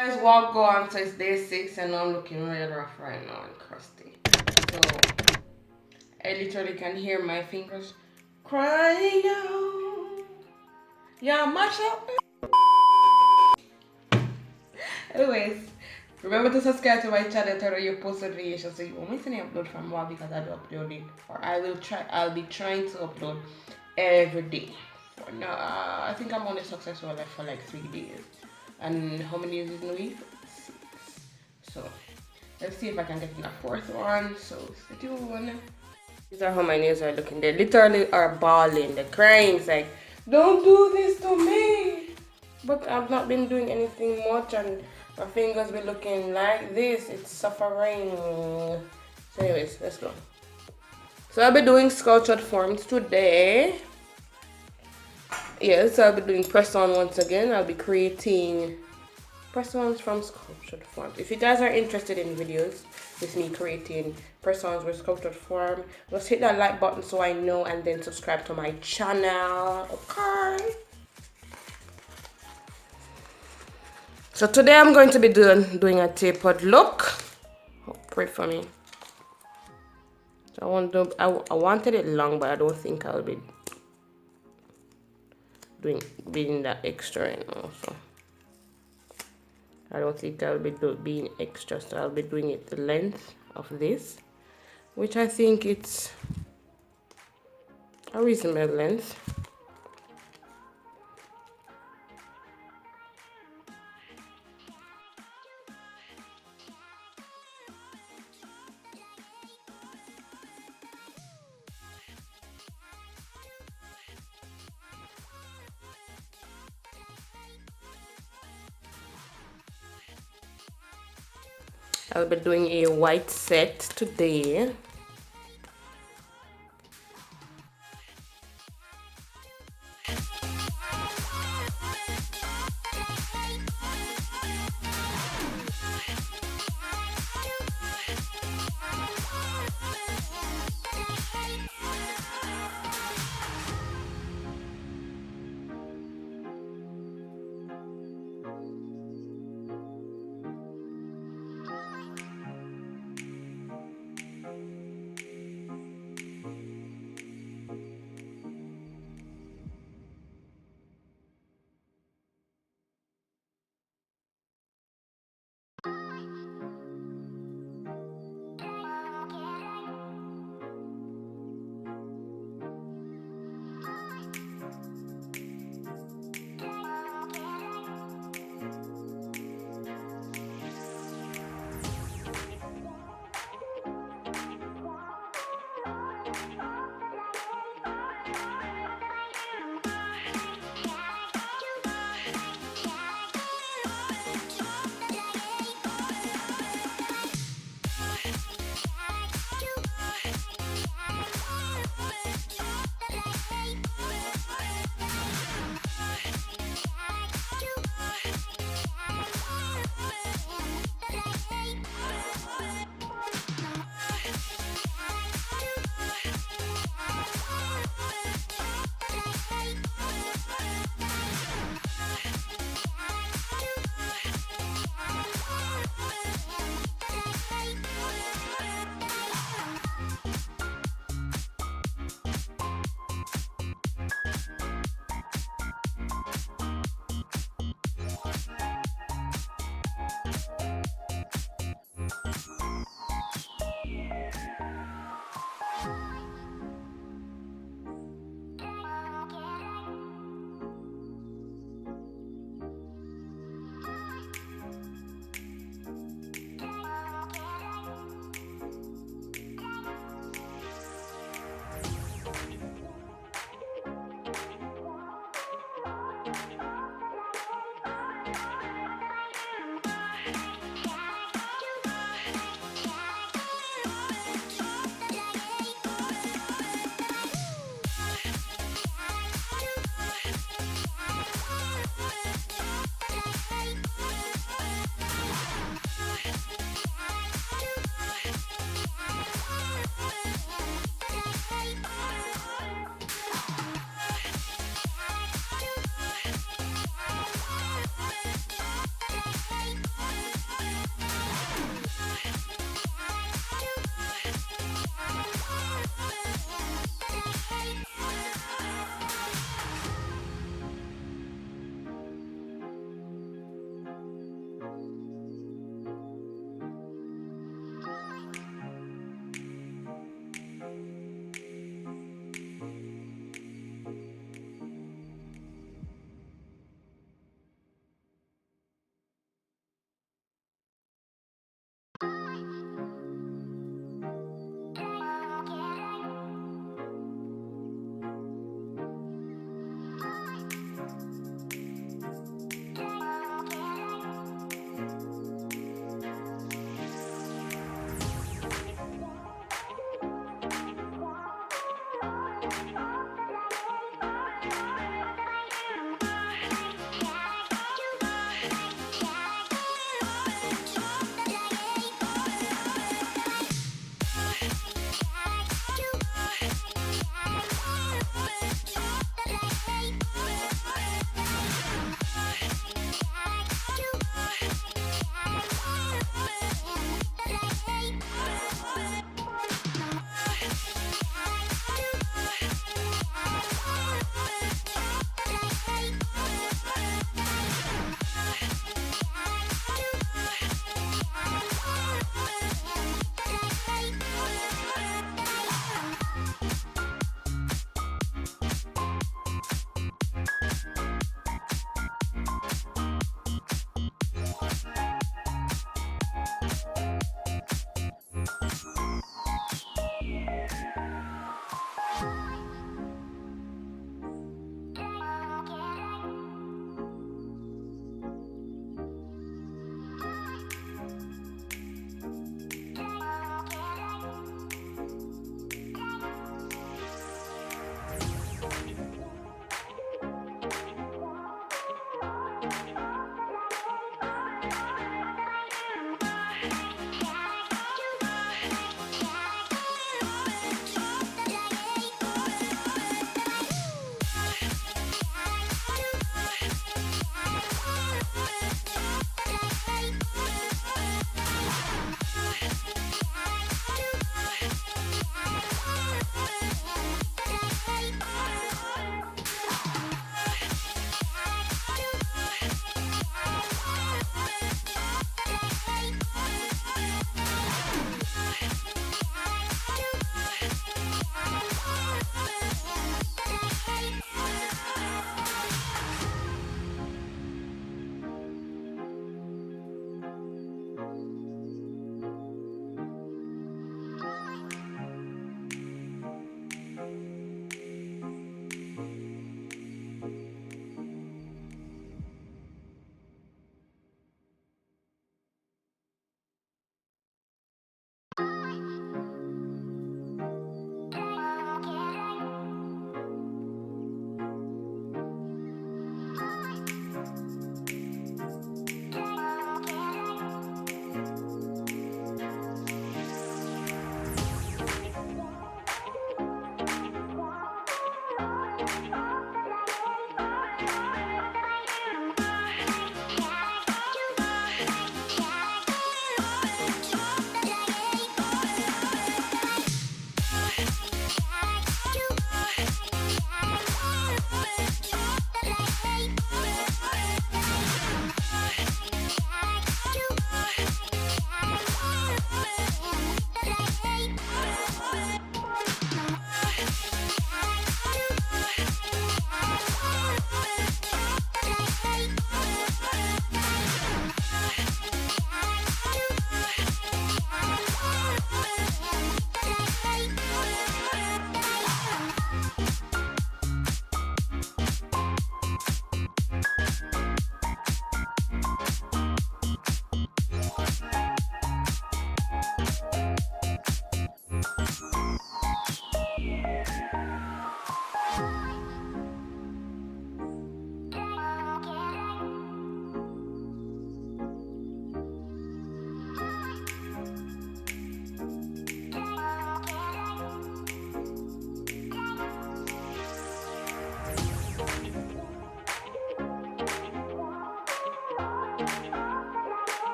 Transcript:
Guys, walk go on, so it's day 6 and I'm looking real rough right now and crusty. So I literally can hear my fingers crying out. Yeah, mash up. Anyways, remember to subscribe to my channel, turn on your post notifications so you won't miss any upload from Bob because I do upload it. Or I'll be trying to upload every day. For now, I think I'm only successful like for like 3 days. And how many days is in a week? 6. So let's see if I can get in a 4th one. So stay tuned. These are how my nails are looking. They literally are bawling. They're crying. It's like, don't do this to me. But I've not been doing anything much and my fingers be looking like this. It's suffering. So anyways, let's go. So I'll be doing sculptured forms today. Yes, I'll be doing press-on once again. I'll be creating press-ons from sculptured forms. If you guys are interested in videos with me creating press-ons with sculptured form, just hit that like button so I know and then subscribe to my channel. Okay. So today I'm going to be doing a tapered look. Oh, pray for me. So I wanted it long, but I don't think I'll be being that extra right now. So I don't think I'll be being extra. So I'll be doing it the length of this, which I think it's a reasonable length. I'll be doing a white set today.